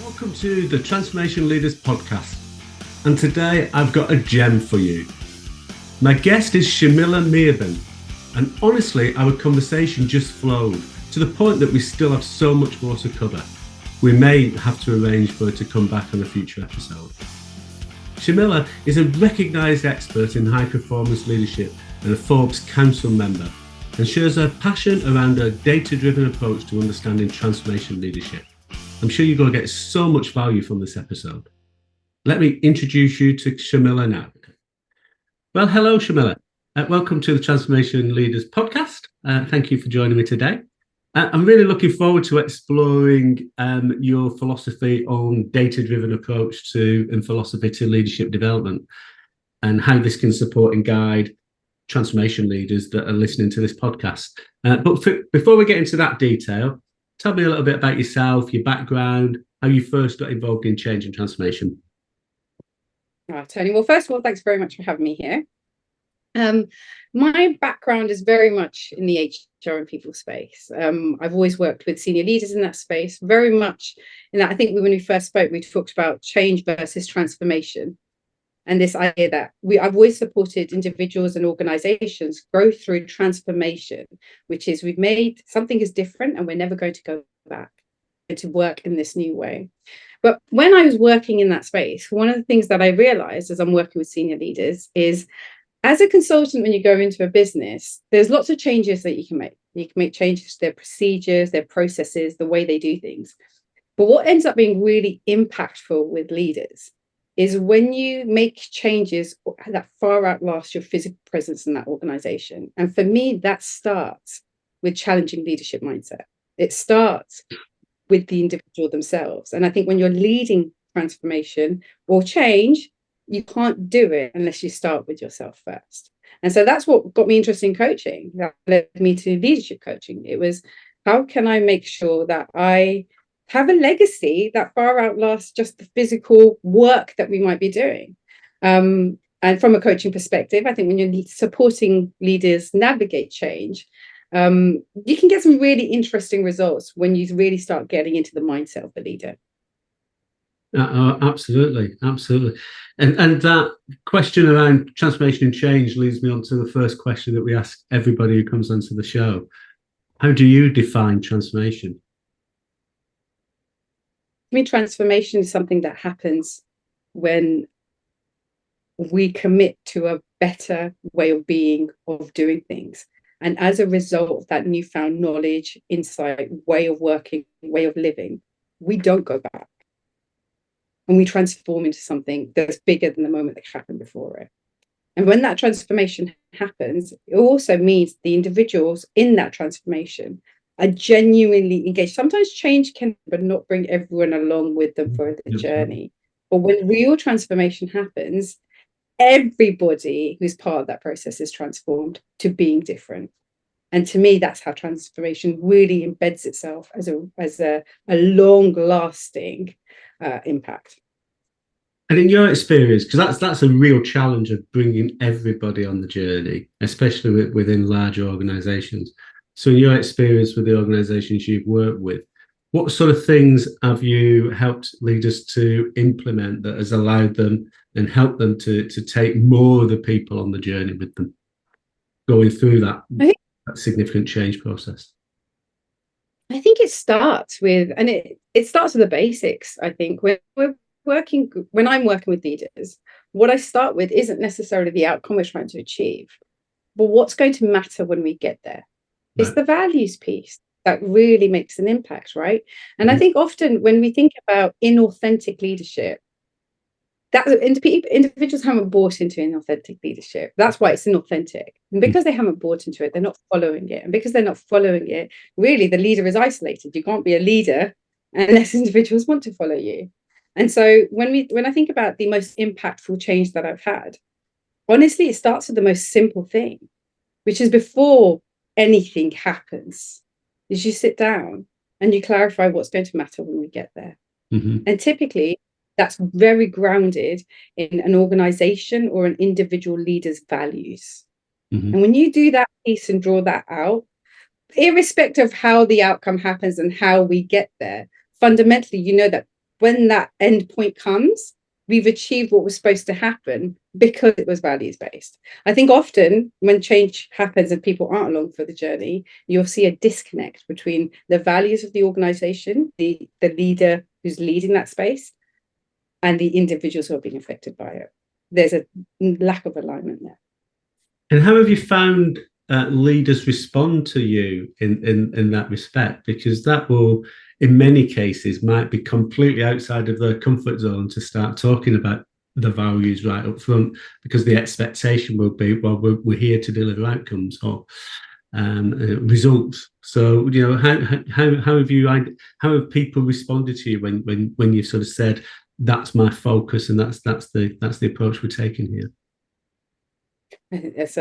Welcome to the Transformation Leaders podcast, and today I've got a gem for you. My guest is Shamila Mhearban, and honestly our conversation just flowed to the point that we still have so much more to cover. We may have to arrange for her to come back on a future episode. Shamila is a recognised expert in high performance leadership and a Forbes Council member, and shares her passion around a data-driven approach to understanding transformation leadership. I'm sure you're going to get so much value from this episode. Let me introduce you to Shamila now. Well, hello, Shamila. Welcome to the Transformation Leaders podcast. Thank you for joining me today. I'm really looking forward to exploring your philosophy on data-driven approach to and philosophy to leadership development, and how this can support and guide transformation leaders that are listening to this podcast. Before we get into that detail, tell me a little bit about yourself, your background, how you first got involved in change and transformation. Tony, well, first of all, thanks very much for having me here. My background is very much in the HR and people space. I've always worked with senior leaders in that space, very much in that. I think when we first spoke, we talked about change versus transformation. And this idea that I've always supported individuals and organizations grow through transformation, which is we've made something is different and we're never going to go back to work in this new way. But when I was working in that space, one of the things that I realized as I'm working with senior leaders is, as a consultant, when you go into a business, there's lots of changes that you can make. You can make changes to their procedures, their processes, the way they do things. But what ends up being really impactful with leaders is when you make changes that far outlast your physical presence in that organization. And for me, that starts with challenging leadership mindset. It starts with the individual themselves. And I think when you're leading transformation or change, you can't do it unless you start with yourself first. And so that's what got me interested in coaching. That led me to leadership coaching. It was, how can I make sure that I have a legacy that far outlasts just the physical work that we might be doing? And from a coaching perspective, I think when you're supporting leaders navigate change, you can get some really interesting results when you really start getting into the mindset of the leader. Absolutely. And that question around transformation and change leads me on to the first question that we ask everybody who comes onto the show. How do you define transformation? I mean, transformation is something that happens when we commit to a better way of being, of doing things. And as a result of that newfound knowledge, insight, way of working, way of living, we don't go back. And we transform into something that's bigger than the moment that happened before it. And when that transformation happens, it also means the individuals in that transformation are genuinely engaged. Sometimes change can, but not bring everyone along with them for the journey. But when real transformation happens, everybody who's part of that process is transformed to being different. And to me, that's how transformation really embeds itself as a long-lasting impact. And in your experience, because that's a real challenge of bringing everybody on the journey, especially within large organizations. So in your experience with the organizations you've worked with, what sort of things have you helped leaders to implement that has allowed them and helped them to take more of the people on the journey with them, going through that significant change process? I think it starts with, and it starts with the basics. I think when I'm working with leaders, what I start with isn't necessarily the outcome we're trying to achieve, but what's going to matter when we get there. Right. It's the values piece that really makes an impact, right? And I think often when we think about inauthentic leadership, that individuals haven't bought into inauthentic leadership. That's why it's inauthentic. And because they haven't bought into it, they're not following it. And because they're not following it, really the leader is isolated. You can't be a leader unless individuals want to follow you. And so when I think about the most impactful change that I've had, honestly, it starts with the most simple thing, which is before anything happens, is you sit down and you clarify what's going to matter when we get there. And typically, that's very grounded in an organization or an individual leader's values. And when you do that piece and draw that out, irrespective of how the outcome happens and how we get there, fundamentally, you know that when that end point comes, we've achieved what was supposed to happen because it was values based. I think often when change happens and people aren't along for the journey, you'll see a disconnect between the values of the organization, the leader who's leading that space, and the individuals who are being affected by it. There's a lack of alignment there. And how have you found leaders respond to you in that respect? Because that will, in many cases, might be completely outside of their comfort zone to start talking about the values right up front, because the expectation will be, well, we're here to deliver outcomes or results. So, you know, how have people responded to you when you sort of said, that's my focus and that's the approach we're taking here? Yes,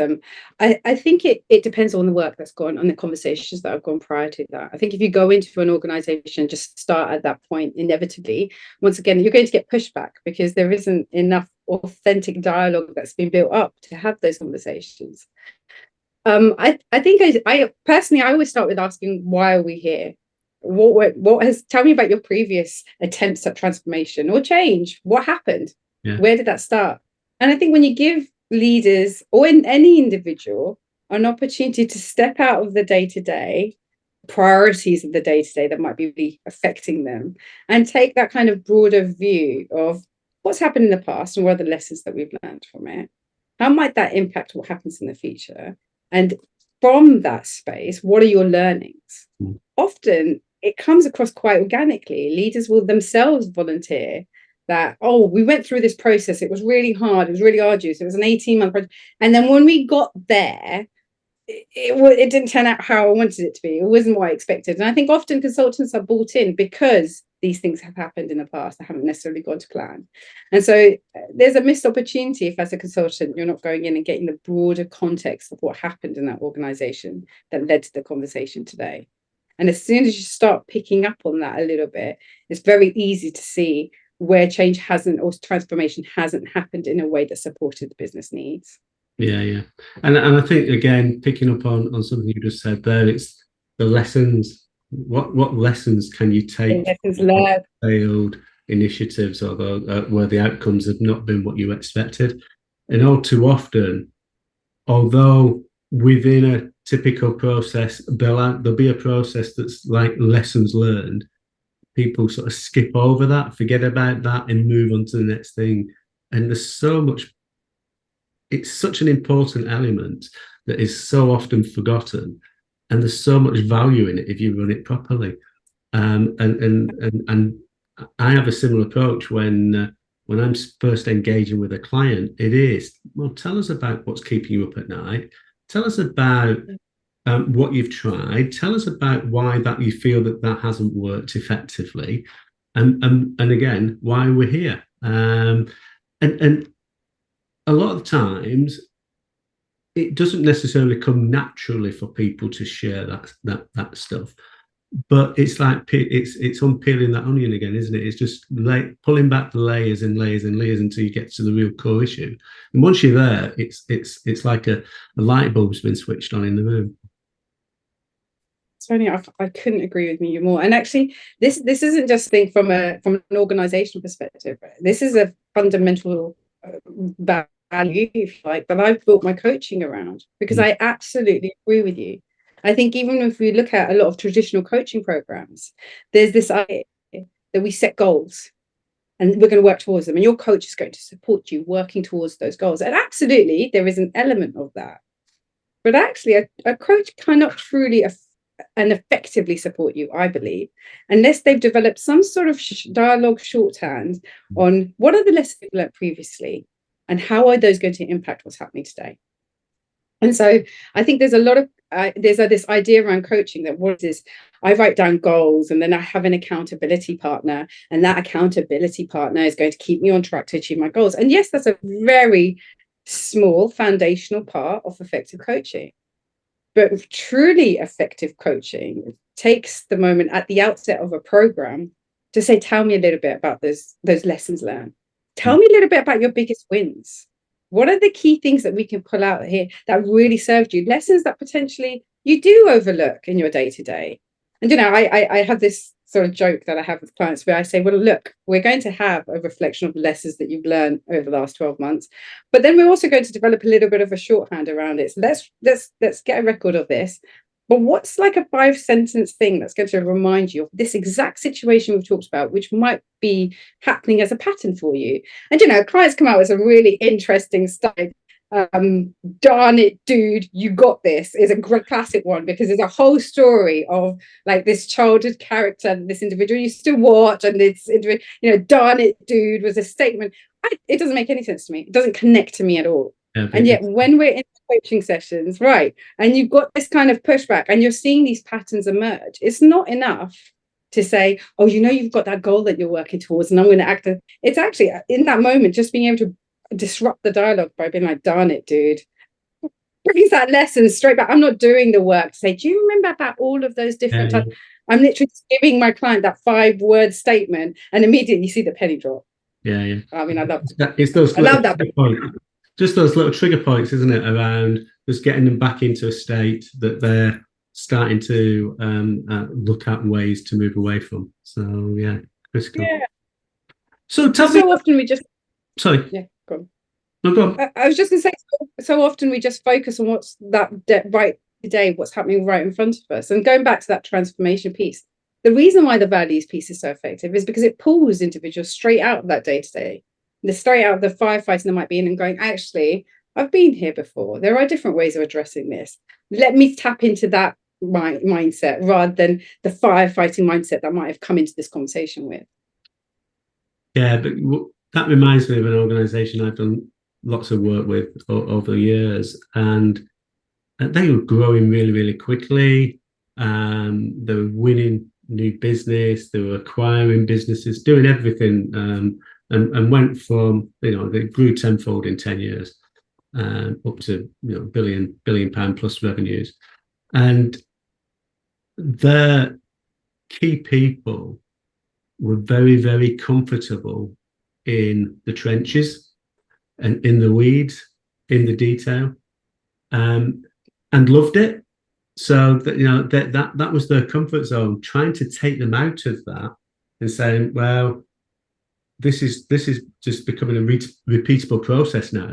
I think it depends on the work that's gone on, the conversations that have gone prior to that. I think if you go into an organization, just start at that point, inevitably, once again, you're going to get pushback because there isn't enough authentic dialogue that's been built up to have those conversations. I think I personally, I always start with asking, why are we here? Tell me about your previous attempts at transformation or change. What happened? Yeah. Where did that start? And I think when you give leaders or in any individual an opportunity to step out of the day-to-day priorities of the day-to-day that might be affecting them and take that kind of broader view of what's happened in the past and what are the lessons that we've learned from it, how might that impact what happens in the future, and from that space, what are your learnings? Often it comes across quite organically. Leaders will themselves volunteer that, oh, we went through this process. It was really hard. It was really arduous. It was an 18-month project. And then when we got there, it didn't turn out how I wanted it to be. It wasn't what I expected. And I think often consultants are bought in because these things have happened in the past that haven't necessarily gone to plan. And so there's a missed opportunity if, as a consultant, you're not going in and getting the broader context of what happened in that organization that led to the conversation today. And as soon as you start picking up on that a little bit, it's very easy to see where change hasn't, or transformation hasn't happened in a way that supported the business needs. Yeah. And I think, again, picking up on something you just said there, it's the lessons. What lessons can you take from failed initiatives or where the outcomes have not been what you expected? And all too often, although within a typical process, there'll be a process that's like lessons learned, people sort of skip over that, forget about that, and move on to the next thing. And there's so much, it's such an important element that is so often forgotten, and there's so much value in it if you run it properly. And I have a similar approach when I'm first engaging with a client. It is, well, tell us about what's keeping you up at night. Tell us about what you've tried. Tell us about why that you feel that hasn't worked effectively, and again, why we're here. And a lot of times, it doesn't necessarily come naturally for people to share that stuff. But it's like it's unpeeling that onion again, isn't it? It's just pulling back the layers and layers and layers until you get to the real core issue. And once you're there, it's like a light bulb's been switched on in the room. Tony, I couldn't agree with you more. And actually, this isn't just thing from an organizational perspective. This is a fundamental value, if you like, that I've built my coaching around, because I absolutely agree with you. I think even if we look at a lot of traditional coaching programs, there's this idea that we set goals and we're going to work towards them, and your coach is going to support you working towards those goals. And absolutely, there is an element of that. But actually, a coach cannot truly and effectively support you, I believe, unless they've developed some sort of dialogue shorthand on what are the lessons they've learned previously and how are those going to impact what's happening today. And so I think there's a lot of there's this idea around coaching that what is, I write down goals and then I have an accountability partner, and that accountability partner is going to keep me on track to achieve my goals. And yes, that's a very small foundational part of effective coaching. But truly effective coaching takes the moment at the outset of a program to say, tell me a little bit about those lessons learned. Tell me a little bit about your biggest wins. What are the key things that we can pull out here that really served you? Lessons that potentially you do overlook in your day-to-day. And, I have this sort of joke that I have with clients where I say, well, look, we're going to have a reflection of the lessons that you've learned over the last 12 months, but then we're also going to develop a little bit of a shorthand around it. So let's get a record of this. But what's like a 5-sentence thing that's going to remind you of this exact situation we've talked about, which might be happening as a pattern for you? And, clients come out with some really interesting stuff. Darn it, dude, you got this is a great classic one, because there's a whole story of like this childhood character, this individual you still watch, and this individual, darn it, dude was a statement. It doesn't make any sense to me. It doesn't connect to me at all. Yeah, and yet when we're in coaching sessions, right, and you've got this kind of pushback and you're seeing these patterns emerge, it's not enough to say, oh, you've got that goal that you're working towards, and I'm going to act. It's actually in that moment just being able to disrupt the dialogue by being like, darn it, dude, brings that lesson straight back. I'm not doing the work to say, do you remember about all of those different times? I'm literally giving my client that 5-word statement, and immediately you see the penny drop. I love it. It's those I love that just those little trigger points, isn't it, around just getting them back into a state that they're starting to look at ways to move away from. So critical. So tell me, often we just sorry. Yeah, go on. No, go on. I was just going to say, so often we just focus on what's right today, what's happening right in front of us. And going back to that transformation piece, the reason why the values piece is so effective is because it pulls individuals straight out of that day-to-day, straight out of the firefighting they might be in, and going, actually, I've been here before. There are different ways of addressing this. Let me tap into that mindset rather than the firefighting mindset that I might have come into this conversation with. Yeah, but that reminds me of an organisation I've done lots of work with over the years, and they were growing really, really quickly. They were winning new business, they were acquiring businesses, doing everything, and went from, they grew tenfold in 10 years, up to billion pound plus revenues. And their key people were very, very comfortable in the trenches and in the weeds, in the detail, and loved it. So that was their comfort zone. Trying to take them out of that and saying, well, this is just becoming a repeatable process now.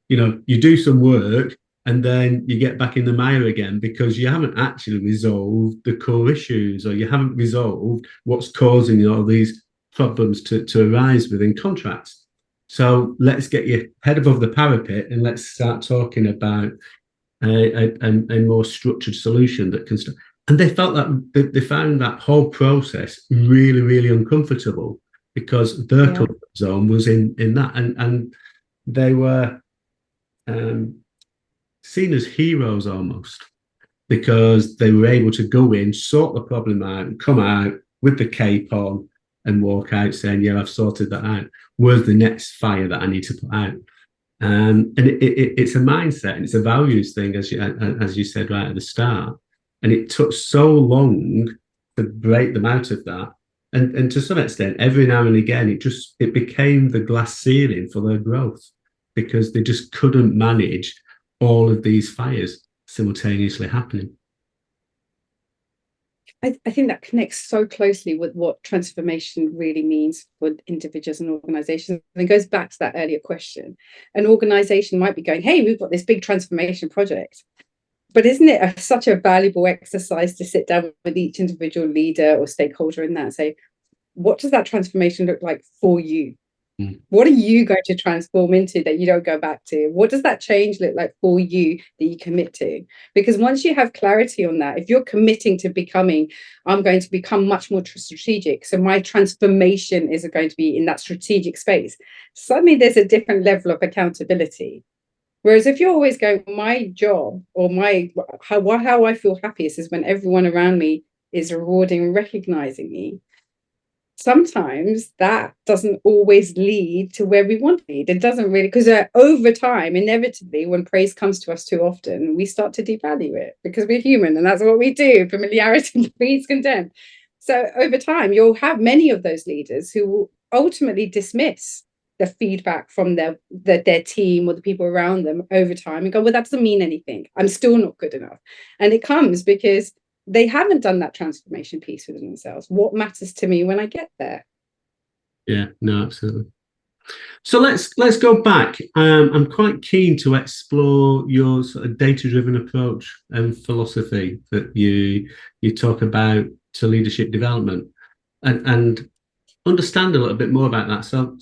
You do some work and then you get back in the mire again because you haven't actually resolved the core issues, or you haven't resolved what's causing all these problems to arise within contracts. So let's get your head above the parapet and let's start talking about a more structured solution that can. And they felt that they found that whole process really, really uncomfortable because their comfort zone was in that, and they were seen as heroes almost, because they were able to go in, sort the problem out, and come out with the cape on and walk out saying, yeah, I've sorted that out. Where's the next fire that I need to put out? And it's a mindset and it's a values thing, as you said right at the start. And it took so long to break them out of that. And to some extent, every now and again, it became the glass ceiling for their growth, because they just couldn't manage all of these fires simultaneously happening. I think that connects so closely with what transformation really means for individuals and organizations. And it goes back to that earlier question. An organization might be going, hey, we've got this big transformation project. But isn't it such a valuable exercise to sit down with each individual leader or stakeholder in that and say, what does that transformation look like for you? What are you going to transform into that you don't go back to? What does that change look like for you that you commit to? Because once you have clarity on that, if you're committing to becoming, I'm going to become much more strategic. So my transformation is going to be in that strategic space. Suddenly there's a different level of accountability. Whereas if you're always going, my job or how I feel happiest is when everyone around me is rewarding and recognizing me. Sometimes that doesn't always lead to where we want to lead. It doesn't really, because over time, inevitably, when praise comes to us too often, we start to devalue it because we're human and that's what we do. Familiarity breeds contempt. So over time, you'll have many of those leaders who will ultimately dismiss the feedback from their team or the people around them over time and go, well, that doesn't mean anything. I'm still not good enough. And it comes because they haven't done that transformation piece within themselves. What matters to me when I get there? Yeah, no, absolutely. So let's go back. I'm quite keen to explore your sort of data-driven approach and philosophy that you talk about to leadership development, and understand a little bit more about that. So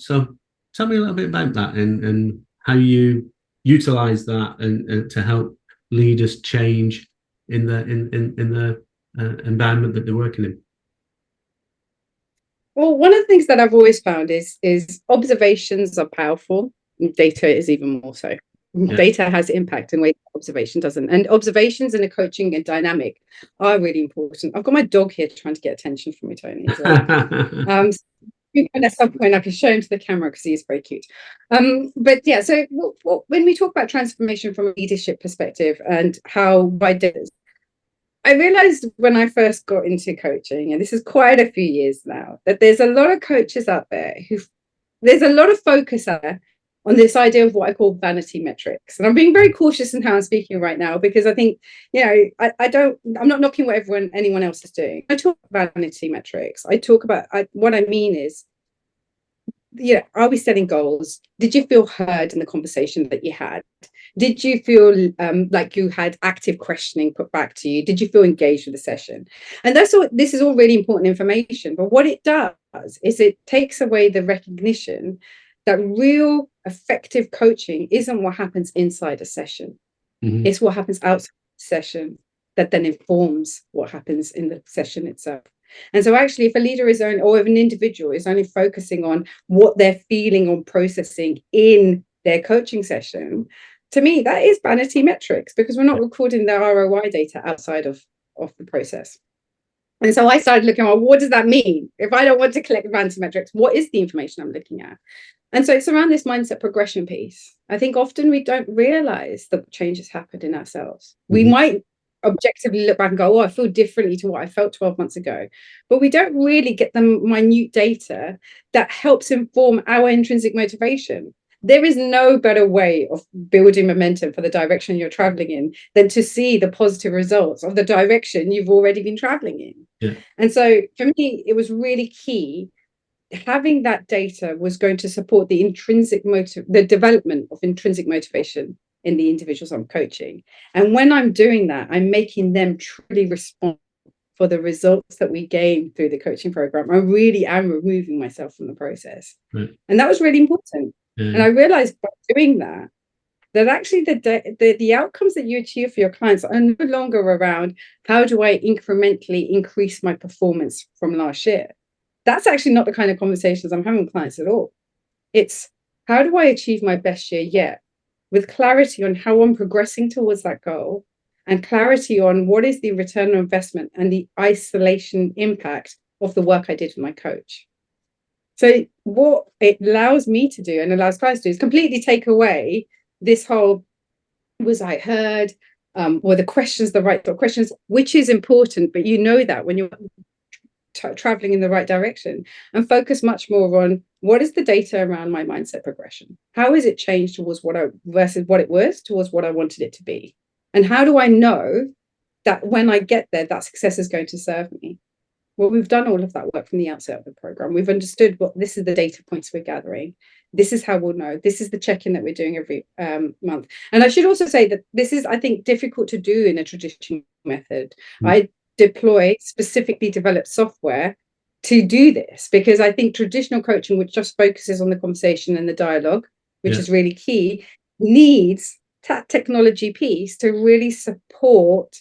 tell me a little bit about that and how you utilize that and to help leaders change in the environment that they're working in. Well, one of the things that I've always found is observations are powerful. Data is even more so. Yeah. Data has impact in ways observation doesn't. And observations in a coaching and dynamic are really important. I've got my dog here trying to get attention from me, Tony. So, and at some point I can show him to the camera because he is very cute. But yeah, so when we talk about transformation from a leadership perspective and how by data, I realized when I first got into coaching, and this is quite a few years now, that there's a lot of coaches out there there's a lot of focus out there on this idea of what I call vanity metrics. And I'm being very cautious in how I'm speaking right now, because I think, I'm not knocking what anyone else is doing. I talk about vanity metrics. What I mean is, are we setting goals? Did you feel heard in the conversation that you had? Did you feel like you had active questioning put back to you? Did you feel engaged with the session? And this is all really important information. But what it does is it takes away the recognition that real effective coaching isn't what happens inside a session. Mm-hmm. It's what happens outside the session that then informs what happens in the session itself. And so actually, if a leader or if an individual is only focusing on what they're feeling or processing in their coaching session, to me, that is vanity metrics, because we're not recording the ROI data outside of the process. And so I started looking at, what does that mean? If I don't want to collect vanity metrics, what is the information I'm looking at? And so it's around this mindset progression piece. I think often we don't realize that changes happened in ourselves. Mm-hmm. We might objectively look back and go, I feel differently to what I felt 12 months ago. But we don't really get the minute data that helps inform our intrinsic motivation. There is no better way of building momentum for the direction you're traveling in than to see the positive results of the direction you've already been traveling in. Yeah. And so for me, it was really key. Having that data was going to support the development of intrinsic motivation in the individuals I'm coaching. And when I'm doing that, I'm making them truly respond for the results that we gain through the coaching program. I really am removing myself from the process. Right. And that was really important. Yeah. And I realized by doing that actually the outcomes that you achieve for your clients are no longer around how do I incrementally increase my performance from last year. That's actually not the kind of conversations I'm having with clients at all. It's how do I achieve my best year yet, with clarity on how I'm progressing towards that goal and clarity on what is the return on investment and the isolation impact of the work I did with my coach. So what it allows me to do and allows clients to do is completely take away this whole, was I heard, or the questions, the right questions, which is important, but you know that when you're traveling in the right direction, and focus much more on what is the data around my mindset progression? How is it changed towards versus what it was towards what I wanted it to be? And how do I know that when I get there, that success is going to serve me? Well, we've done all of that work from the outset of the program. We've understood this is the data points we're gathering. This is how we'll know. This is the check-in that we're doing every month. And I should also say that this is, I think, difficult to do in a traditional method. I deploy specifically developed software to do this, because I think traditional coaching, which just focuses on the conversation and the dialogue, which is really key, needs that technology piece to really support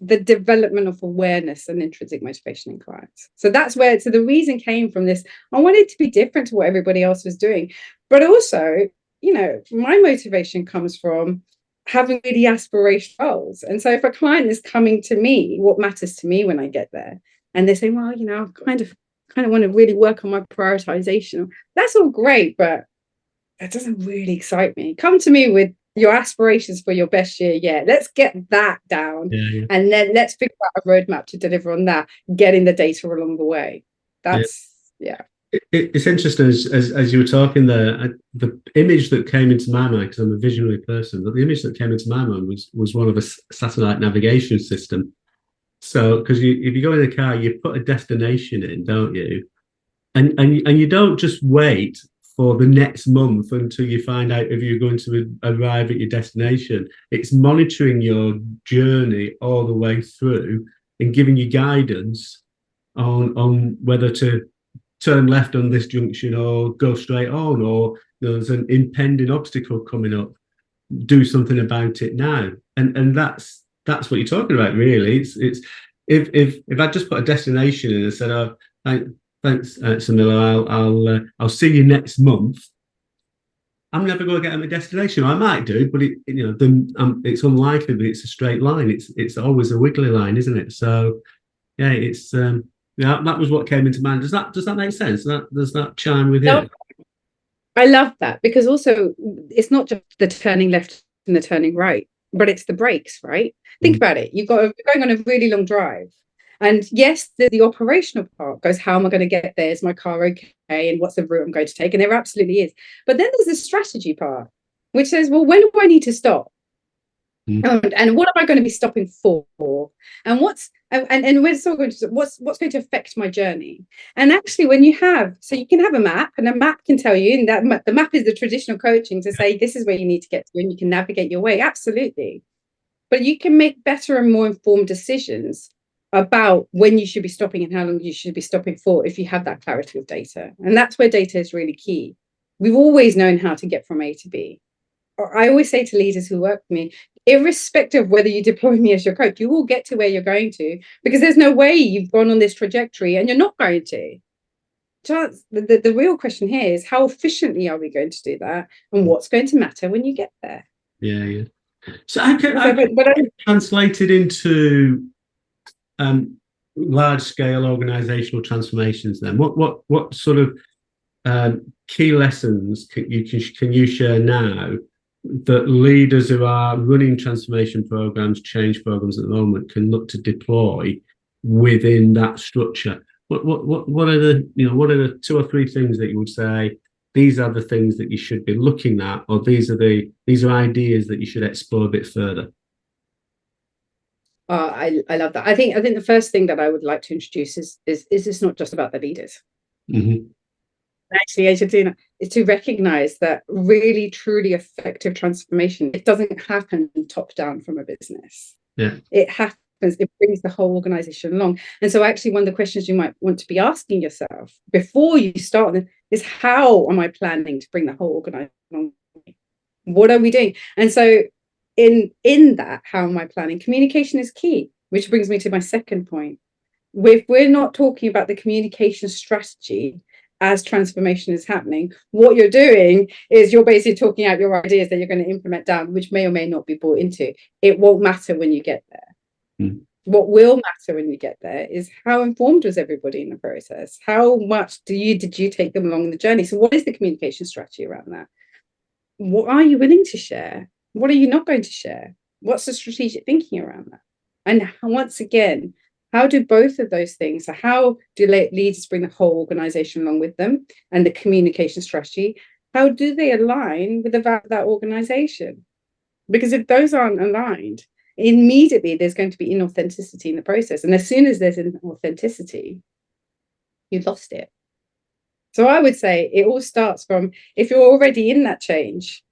the development of awareness and intrinsic motivation in clients. So that's where, so the reason came from this. I wanted to be different to what everybody else was doing, but also, my motivation comes from having really aspirational goals. And so if a client is coming to me, what matters to me when I get there, and they say, well, I kind of want to really work on my prioritization. That's all great, but that doesn't really excite me. Come to me with your aspirations for your best year yet. Let's get that down. And then let's figure out a roadmap to deliver on that, getting the data along the way. That's, It's interesting as you were talking there, the image that came into my mind, because I'm a visionary person, but the image that came into my mind was one of a satellite navigation system. So, because if you go in the car, you put a destination in, don't you? And you don't just wait for the next month until you find out if you're going to arrive at your destination. It's monitoring your journey all the way through and giving you guidance on whether to turn left on this junction or go straight on, or there's an impending obstacle coming up. Do something about it now. And that's what you're talking about, really. It's if I just put a destination in and said, "Oh, thanks, Shamila, I'll see you next month," I'm never going to get to my destination. I might do, but it's unlikely that it's a straight line. It's always a wiggly line, isn't it? So yeah, that was what came into mind. Does that make sense? Does that chime with you? I love that, because also it's not just the turning left and the turning right, but it's the brakes, right? Think about it. You're going on a really long drive. And yes, the operational part goes, how am I going to get there? Is my car okay? And what's the route I'm going to take? And there absolutely is. But then there's the strategy part, which says, well, when do I need to stop? And what am I going to be stopping for? And what's going to affect my journey? And actually, when you can have a map, and a map can tell you, and that the map is the traditional coaching to say this is where you need to get to, and you can navigate your way. Absolutely. But you can make better and more informed decisions about when you should be stopping and how long you should be stopping for, if you have that clarity of data. And that's where data is really key. We've always known how to get from A to B. I always say to leaders who work with me, irrespective of whether you deploy me as your coach, you will get to where you're going to, because there's no way you've gone on this trajectory and you're not going to. The real question here is, how efficiently are we going to do that, and what's going to matter when you get there? Yeah. So I can translate it into large-scale organizational transformations. Then, what sort of key lessons can you share now that leaders who are running transformation programs, change programs at the moment, can look to deploy within that structure? What are the 2 or 3 things that you would say, these are the things that you should be looking at, or these are ideas that you should explore a bit further? I love that. I think the first thing that I would like to introduce is it's not just about the leaders. Mm-hmm. Actually, Argentina, is to recognize that really truly effective transformation, it doesn't happen top down from a business. Yeah, it happens, it brings the whole organization along. And so actually, one of the questions you might want to be asking yourself before you start is, how am I planning to bring the whole organization along? What are we doing? And so in that, how am I planning? Communication is key, which brings me to my second point. If we're not talking about the communication strategy as transformation is happening, what you're doing is you're basically talking out your ideas that you're going to implement down, which may or may not be bought into. It won't matter when you get there. What will matter when you get there is, how informed was everybody in the process? How much did you take them along the journey? So what is the communication strategy around that? What are you willing to share? What are you not going to share? What's the strategic thinking around that? And once again, how do both of those things, so how do leaders bring the whole organization along with them, and the communication strategy, how do they align with the value of that organization? Because if those aren't aligned, immediately there's going to be inauthenticity in the process. And as soon as there's inauthenticity, you've lost it. So I would say it all starts from, if you're already in that change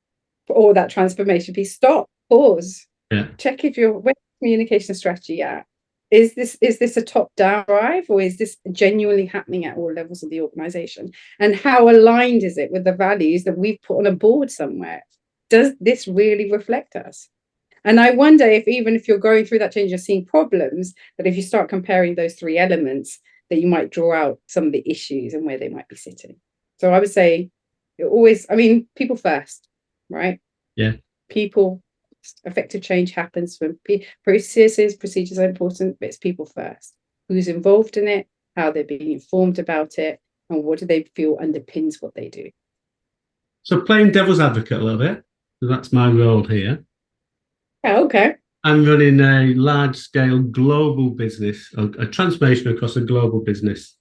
or that transformation piece, stop, pause, check if you're, where's the communication strategy at? Is this a top-down drive, or is this genuinely happening at all levels of the organization? And how aligned is it with the values that we've put on a board somewhere? Does this really reflect us? And I wonder if, even if you're going through that change, you're seeing problems, that if you start comparing those 3 elements, that you might draw out some of the issues and where they might be sitting. So I would say, people first, right? Yeah. People. Effective change happens when procedures are important, but it's people first. Who's involved in it, how they're being informed about it, and what do they feel underpins what they do. So playing devil's advocate a little bit, so that's my role here. Oh, okay. I'm running a large-scale global business, a transformation across a global business.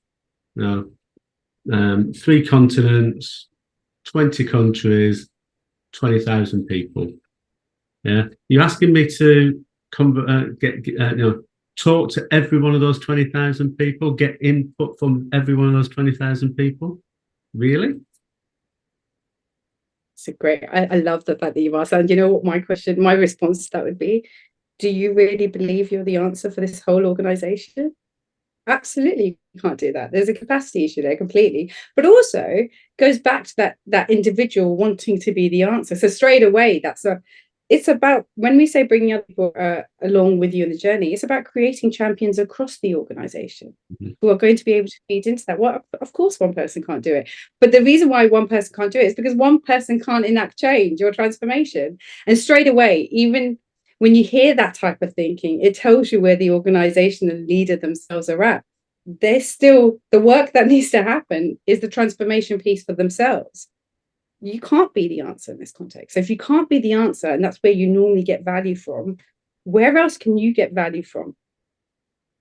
Now, 3 continents, 20 countries, 20,000 people. Yeah, you're asking me to talk to every one of those 20,000 people, get input from every one of those 20,000 people? Really? It's a great, I love the fact that you've asked that. And you know what my response to that would be? Do you really believe you're the answer for this whole organization? Absolutely, you can't do that. There's a capacity issue there completely, but also goes back to that individual wanting to be the answer. So straight away, it's about, when we say bringing other people along with you in the journey, it's about creating champions across the organization who are going to be able to feed into that. Well, of course, one person can't do it, but the reason why one person can't do it is because one person can't enact change or transformation. And straight away, even when you hear that type of thinking, it tells you where the organization and leader themselves are at. There's still the work that needs to happen is the transformation piece for themselves. You can't be the answer in this context. So if you can't be the answer, and that's where you normally get value from, where else can you get value from?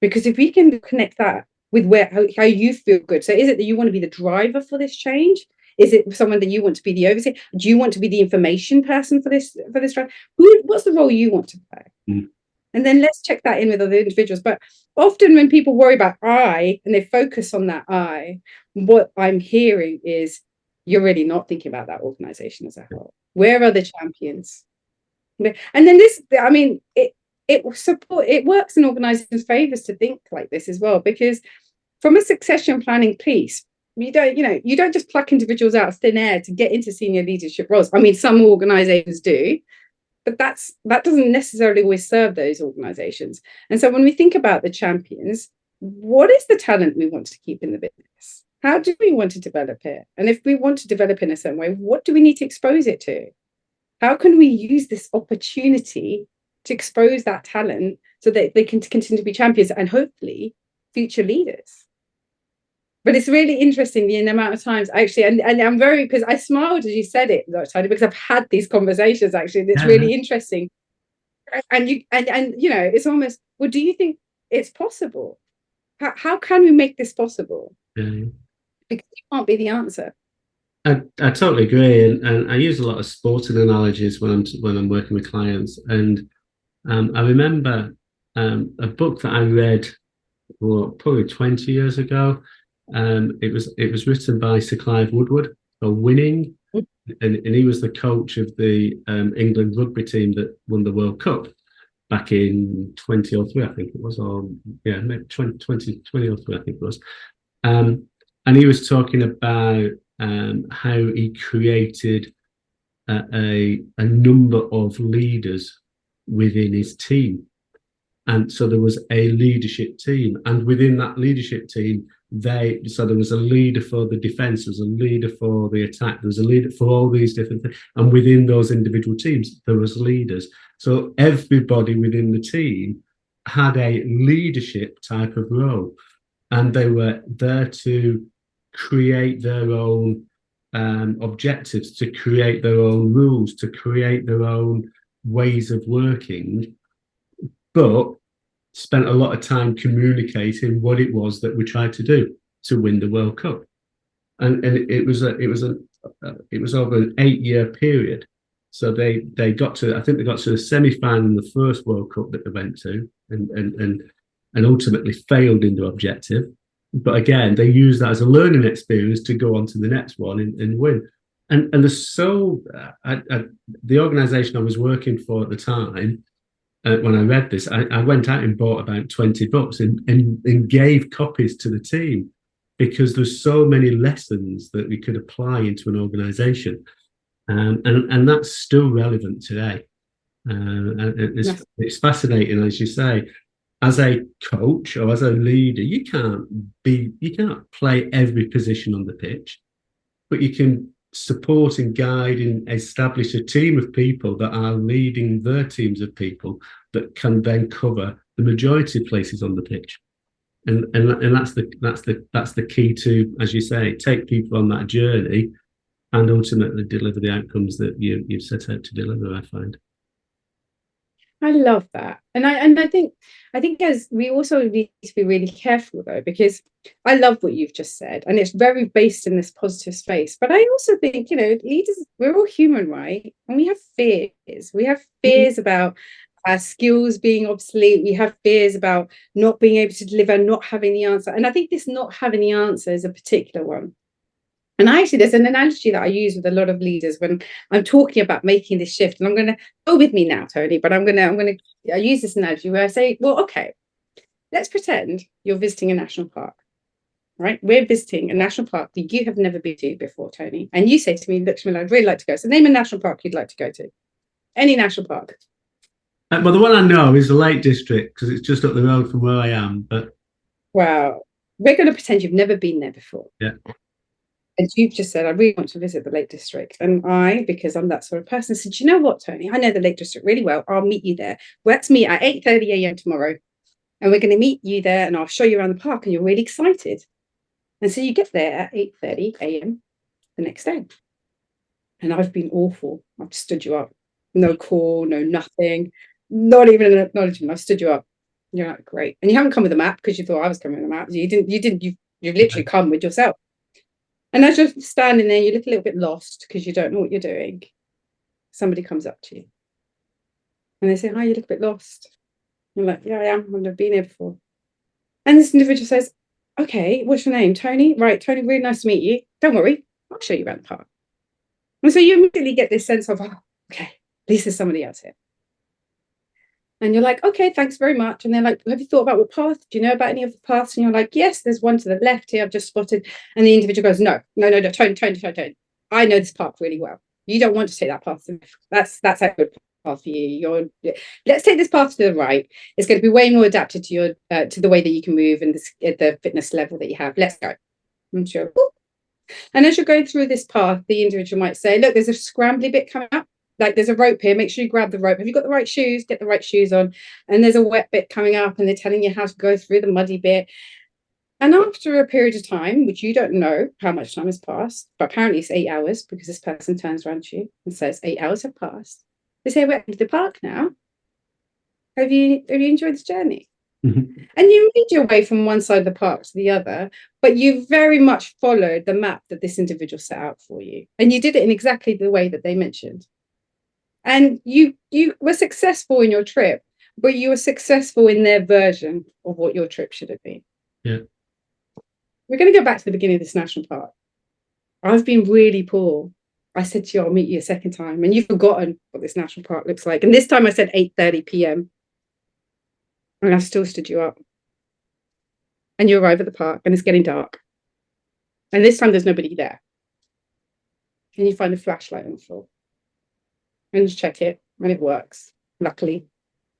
Because if we can connect that with how you feel good. So is it that you want to be the driver for this change? Is it someone that you want to be the overseer? Do you want to be the information person for this drive? What's the role you want to play? And then let's check that in with other individuals. But often when people worry about I and they focus on that I, what I'm hearing is you're really not thinking about that organization as a whole. Where are the champions? And then it works in organizations' favors to think like this as well, because from a succession planning piece, you don't just pluck individuals out of thin air to get into senior leadership roles. I mean, some organizations do, but that doesn't necessarily always serve those organizations. And so when we think about the champions, what is the talent we want to keep in the business? How do we want to develop it? And if we want to develop in a certain way, what do we need to expose it to? How can we use this opportunity to expose that talent so that they can continue to be champions and hopefully future leaders? But it's really interesting the amount of times actually, and I'm because I smiled as you said it, Tony, because I've had these conversations actually, and it's really interesting. And it's almost, well, do you think it's possible? How can we make this possible? Because you can't be the answer. I totally agree, and I use a lot of sporting analogies when I'm working with clients. And I remember a book that I read probably 20 years ago. It was written by Sir Clive Woodward, called Winning, and he was the coach of the England rugby team that won the World Cup back in 2003, I think it was, or maybe 2003, I think it was. And he was talking about how he created a number of leaders within his team. And so there was a leadership team, and within that leadership team, there was a leader for the defense, there was a leader for the attack, there was a leader for all these different things. And within those individual teams, there was leaders. So everybody within the team had a leadership type of role, and they were there to create their own objectives, to create their own rules, to create their own ways of working, but spent a lot of time communicating what it was that we tried to do to win the World Cup. And it was over an 8-year period. So they got to, I think they got to the semi-final in the first World Cup that they went to, and ultimately failed in their objective. But again, they used that as a learning experience to go on to the next one and win. And the organisation I was working for at the time, when I read this, I went out and bought about 20 books and gave copies to the team, because there's so many lessons that we could apply into an organisation, and that's still relevant today. It's fascinating, as you say. As a coach or as a leader, you can't play every position on the pitch, but you can support and guide and establish a team of people that are leading their teams of people that can then cover the majority of places on the pitch. And that's the key to, as you say, take people on that journey and ultimately deliver the outcomes that you've set out to deliver, I find. I love that. And I think as we also need to be really careful though, because I love what you've just said, and it's very based in this positive space. But I also think, leaders, we're all human, right? And we have fears. We have fears about our skills being obsolete. We have fears about not being able to deliver, not having the answer. And I think this not having the answer is a particular one. And actually, there's an analogy that I use with a lot of leaders when I'm talking about making this shift. And I'm going to go with me now, Tony, but I use this analogy where I say, well, okay, let's pretend you're visiting a national park. Right, we're visiting a national park that you have never been to before, Tony. And you say to me, look, Shamila, I'd really like to go. So name a national park you'd like to go to. Any national park. Well, the one I know is the Lake District because it's just up the road from where I am. But wow, we're going to pretend you've never been there before. Yeah. And you've just said, I really want to visit the Lake District. And I, because I'm that sort of person, said, you know what, Tony? I know the Lake District really well. I'll meet you there. Let's meet at 8:30 a.m. tomorrow. And we're going to meet you there and I'll show you around the park and you're really excited. And so you get there at 8:30 a.m. the next day. And I've been awful. I've stood you up. No call, no nothing. Not even an acknowledgement. I've stood you up. You're like, great. And you haven't come with a map because you thought I was coming with a map. You've literally come with yourself. And as you're standing there, you look a little bit lost because you don't know what you're doing. Somebody comes up to you. And they say, hi, you look a bit lost. You're like, yeah, I am. I've never been here before. And this individual says, okay, what's your name? Tony? Right, Tony, really nice to meet you. Don't worry, I'll show you around the park. And so you immediately get this sense of, oh, okay, at least there's somebody else here. And you're like, okay, thanks very much. And they're like, have you thought about what path? Do you know about any of the paths? And you're like, yes, there's one to the left here, I've just spotted. And the individual goes, no, Tony. I know this path really well. You don't want to take that path. That's a good path for you. Let's take this path to the right. It's going to be way more adapted to your to the way that you can move and the fitness level that you have. Let's go. I'm sure. And as you're going through this path, the individual might say, look, there's a scrambly bit coming up. Like there's a rope here. Make sure you grab the rope. Have you got the right shoes? Get the right shoes on. And there's a wet bit coming up and they're telling you how to go through the muddy bit. And after a period of time, which you don't know how much time has passed, but apparently it's 8 hours because this person turns around to you and says 8 hours have passed. They say, we're at the park now. Have you enjoyed this journey? Mm-hmm. And you made your way from one side of the park to the other, but you very much followed the map that this individual set out for you. And you did it in exactly the way that they mentioned. And you were successful in your trip, but you were successful in their version of what your trip should have been. Yeah. We're going to go back to the beginning of this national park. I've been really poor. I said to you, I'll meet you a second time. And you've forgotten what this national park looks like. And this time I said 8:30 p.m. And I've still stood you up. And you arrive at the park and it's getting dark. And this time there's nobody there. And you find a flashlight on the floor. And you check it and it works. Luckily,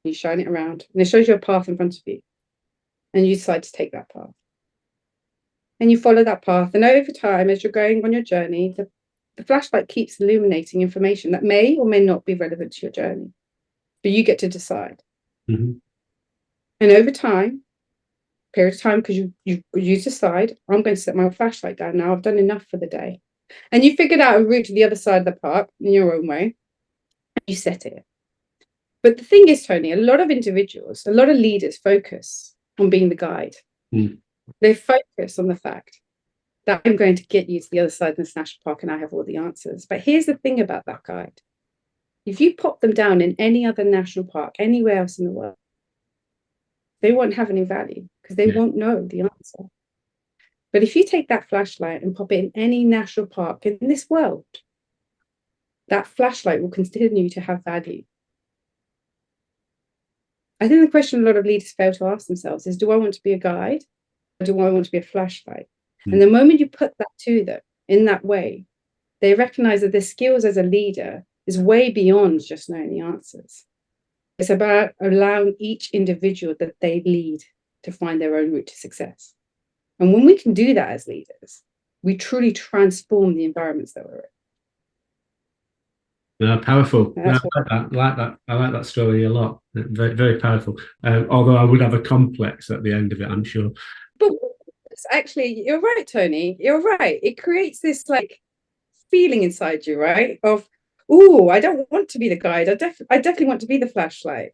you shine it around and it shows you a path in front of you. And you decide to take that path. And you follow that path. And over time, as you're going on your journey, the flashlight keeps illuminating information that may or may not be relevant to your journey. But you get to decide. Mm-hmm. And over time, period of time, because you decide, I'm going to set my flashlight down now. I've done enough for the day. And you figured out a route to the other side of the park in your own way. And you set it. But the thing is, Tony, a lot of individuals, a lot of leaders focus on being the guide. Mm. They focus on the fact that I'm going to get you to the other side of this national park and I have all the answers. But here's the thing about that guide. If you pop them down in any other national park, anywhere else in the world, they won't have any value because they won't know the answer. But if you take that flashlight and pop it in any national park in this world, that flashlight will continue to have value. I think the question a lot of leaders fail to ask themselves is, do I want to be a guide? Or do I want to be a flashlight? Mm. And the moment you put that to them in that way, they recognize that their skills as a leader is way beyond just knowing the answers. It's about allowing each individual that they lead to find their own route to success. And when we can do that as leaders, we truly transform the environments that we're in. Powerful. I like that story a lot. Very, very powerful. Although I would have a complex at the end of it, I'm sure. But actually, you're right, Tony. You're right. It creates this like feeling inside you, right? Of, oh, I don't want to be the guide. I definitely want to be the flashlight.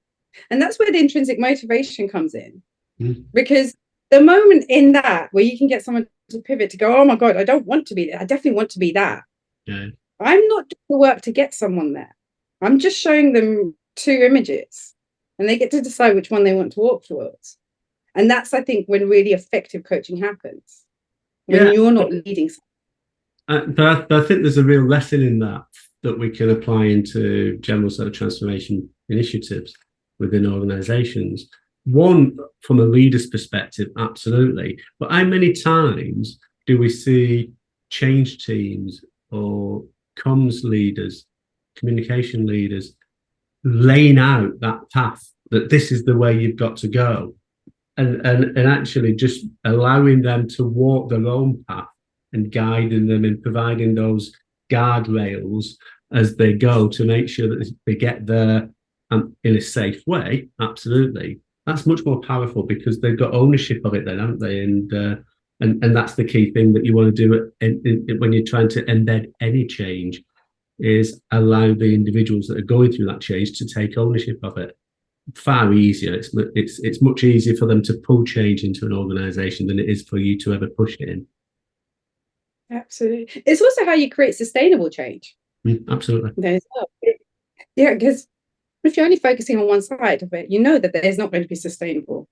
And that's where the intrinsic motivation comes in. Mm. Because the moment in that where you can get someone to pivot to go, oh my God, I don't want to be there. I definitely want to be that. Yeah. I'm not doing the work to get someone there. I'm just showing them two images. and they get to decide which one they want to walk towards. And that's, I think, when really effective coaching happens, when you're not leading. But I think there's a real lesson in that we can apply into general sort of transformation initiatives within organizations. One, from a leader's perspective, absolutely. But how many times do we see change teams or comms leaders, communication leaders, laying out that path, that this is the way you've got to go, and actually just allowing them to walk their own path and guiding them and providing those guardrails as they go to make sure that they get there in a safe way? Absolutely. That's much more powerful because they've got ownership of it then, haven't they? And that's the key thing that you want to do when you're trying to embed any change, is allow the individuals that are going through that change to take ownership of it. Far easier. It's much easier for them to pull change into an organization than it is for you to ever push it in. Absolutely. It's also how you create sustainable change. Absolutely. Yeah, because if you're only focusing on one side of it, you know that there's not going to be sustainable.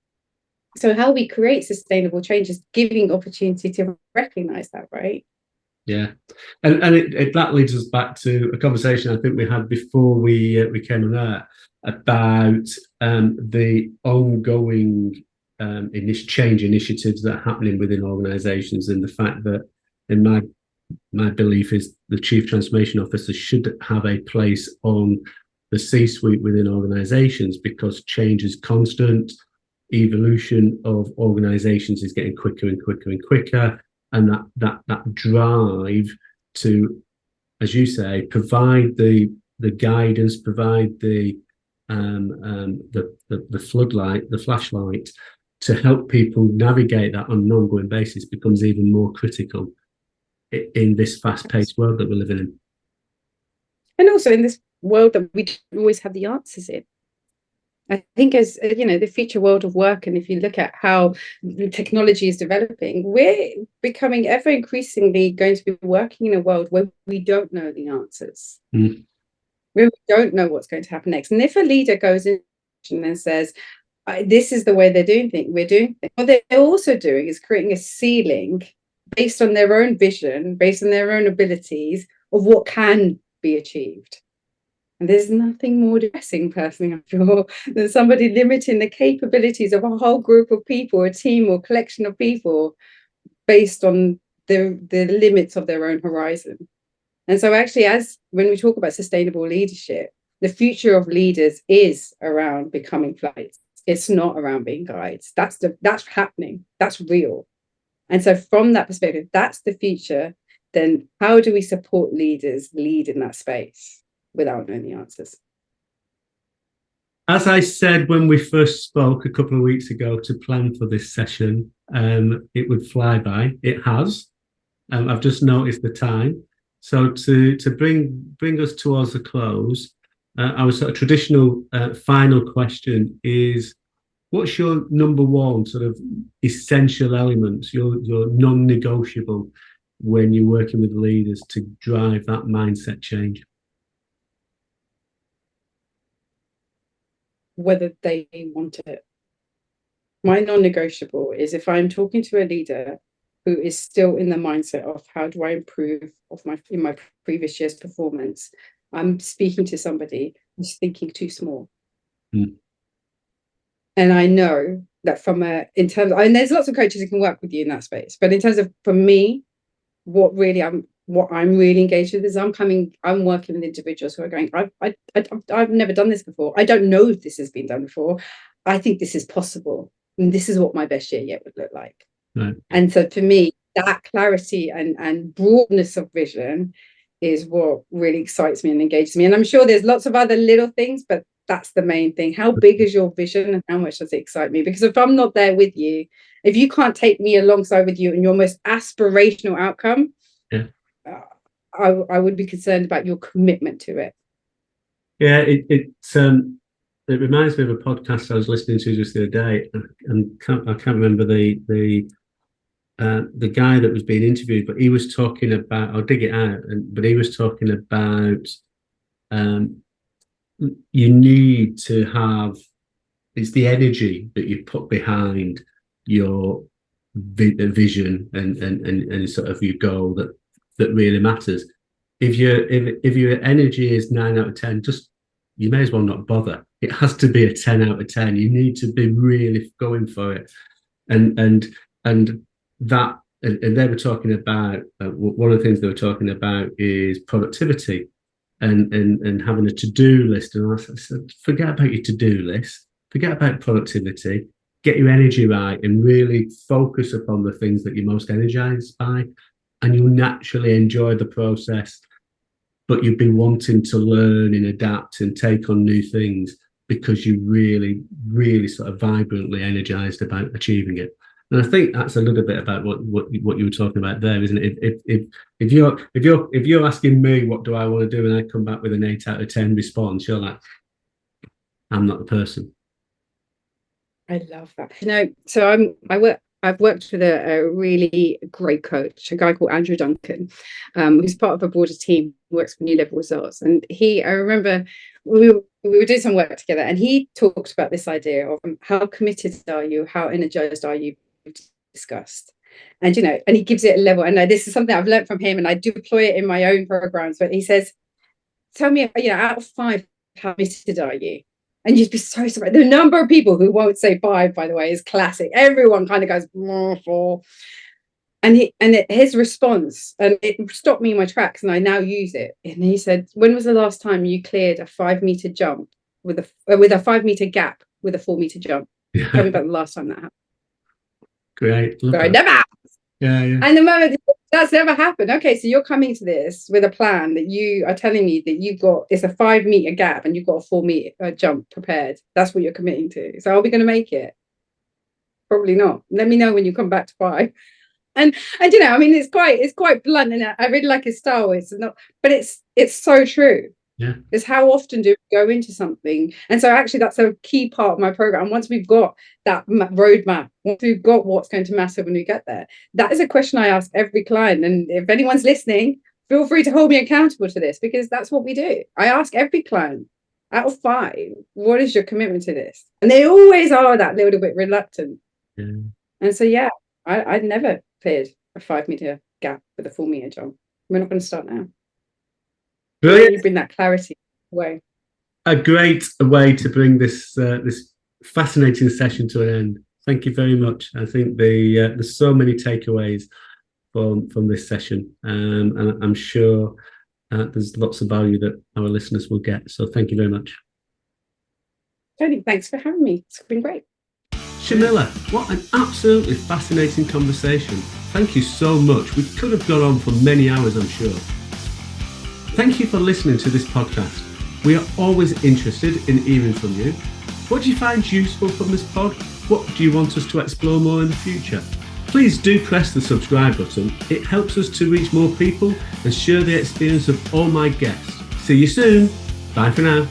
So how we create sustainable change is giving opportunity to recognize that, right? Yeah, and that leads us back to a conversation I think we had before we came on air about the ongoing change initiatives that are happening within organisations, and the fact that, in my belief, is the chief transformation officer should have a place on the C-suite within organisations, because change is constant. Evolution of organisations is getting quicker and quicker and quicker. And that drive to, as you say, provide the guidance, provide the floodlight, the flashlight, to help people navigate that on an ongoing basis becomes even more critical in this fast-paced world that we're living in. And also in this world that we don't always have the answers in. I think, as you know, the future world of work, and if you look at how the technology is developing, we're becoming ever increasingly going to be working in a world where we don't know the answers. Where we don't know what's going to happen next. And if a leader goes in and says, this is the way they're doing things, we're doing things, what they're also doing is creating a ceiling based on their own vision, based on their own abilities of what can be achieved. And there's nothing more depressing, personally, I feel, than somebody limiting the capabilities of a whole group of people, a team or collection of people, based on the limits of their own horizon. And so actually, when we talk about sustainable leadership, the future of leaders is around becoming flights. It's not around being guides. That's happening. That's real. And so from that perspective, that's the future. Then how do we support leaders lead in that space without knowing the answers? As I said when we first spoke a couple of weeks ago to plan for this session, it would fly by. It has. I've just noticed the time. So to bring us towards the close, our sort of traditional final question is, what's your number one sort of essential elements, your non-negotiable, when you're working with leaders to drive that mindset change? Whether they want it. My non-negotiable is, if I'm talking to a leader who is still in the mindset of how do I improve in my previous year's performance, I'm speaking to somebody who's thinking too small. And I know that there's lots of coaches who can work with you in that space, but in terms of, for me, what I'm really engaged with is I'm working with individuals who are going, I've never done this before. I don't know if this has been done before. I think this is possible. And this is what my best year yet would look like. Right. And so for me, that clarity and broadness of vision is what really excites me and engages me. And I'm sure there's lots of other little things, but that's the main thing. How big is your vision and how much does it excite me? Because if I'm not there with you, if you can't take me alongside with you in your most aspirational outcome, I would be concerned about your commitment to it. Yeah, it reminds me of a podcast I was listening to just the other day, and I can't remember the guy that was being interviewed, but he was talking about, I'll dig it out, but he was talking about you need to have it's the energy that you put behind your vision and sort of your goal that really matters. If your energy is 9 out of 10, just you may as well not bother. It has to be a 10 out of 10. You need to be really going for it, and that. And they were talking about one of the things they were talking about is productivity, and having a to-do list. And I said, forget about your to-do list, forget about productivity, get your energy right, and really focus upon the things that you're most energized by, and you'll naturally enjoy the process. But you'll be wanting to learn and adapt and take on new things because you're really, really sort of vibrantly energized about achieving it. And I think that's a little bit about what you were talking about there, isn't it? If you're asking me what do I want to do, and I come back with an 8 out of 10 response, you're like, I'm not the person. I love that. So I've worked with a really great coach, a guy called Andrew Duncan, who's part of a broader team who works for New Level Results. And I remember we were doing some work together, and he talked about this idea of how committed are you, how energized are you, discussed. And and he gives it a level. And this is something I've learned from him, and I deploy it in my own programs. But he says, tell me, out of 5, how committed are you? And you'd be so surprised. The number of people who won't say 5, by the way, is classic. Everyone kind of goes 4. And his response, and it stopped me in my tracks, and I now use it. And he said, when was the last time you cleared a 5-meter jump with a 5-meter gap with a 4-meter jump? Yeah. Tell me about the last time that happened. Great. Never happens. Yeah. And the moment that's never happened. Okay, so you're coming to this with a plan that you are telling me that it's a 5-meter gap and you've got a 4-meter jump prepared. That's what you're committing to. So are we going to make it? Probably not. Let me know when you come back to 5. And it's quite blunt, and I really like his style. It's not, but it's so true. Yeah. Is how often do we go into something? And so actually that's a key part of my program. Once we've got that roadmap, once we've got what's going to matter when we get there, that is a question I ask every client. And if anyone's listening, feel free to hold me accountable to this, because that's what we do. I ask every client, out of 5, what is your commitment to this? And they always are that little bit reluctant. Yeah. And so, I'd never cleared a 5-meter gap with a 4-meter jump. We're not going to start now. Brilliant. You bring that clarity away. A great way to bring this fascinating session to an end. Thank you very much. I think there's so many takeaways from this session, and I'm sure there's lots of value that our listeners will get. So thank you very much. Tony, thanks for having me. It's been great. Shamila, what an absolutely fascinating conversation. Thank you so much. We could have gone on for many hours, I'm sure. Thank you for listening to this podcast. We are always interested in hearing from you. What do you find useful from this pod? What do you want us to explore more in the future? Please do press the subscribe button. It helps us to reach more people and share the experience of all my guests. See you soon. Bye for now.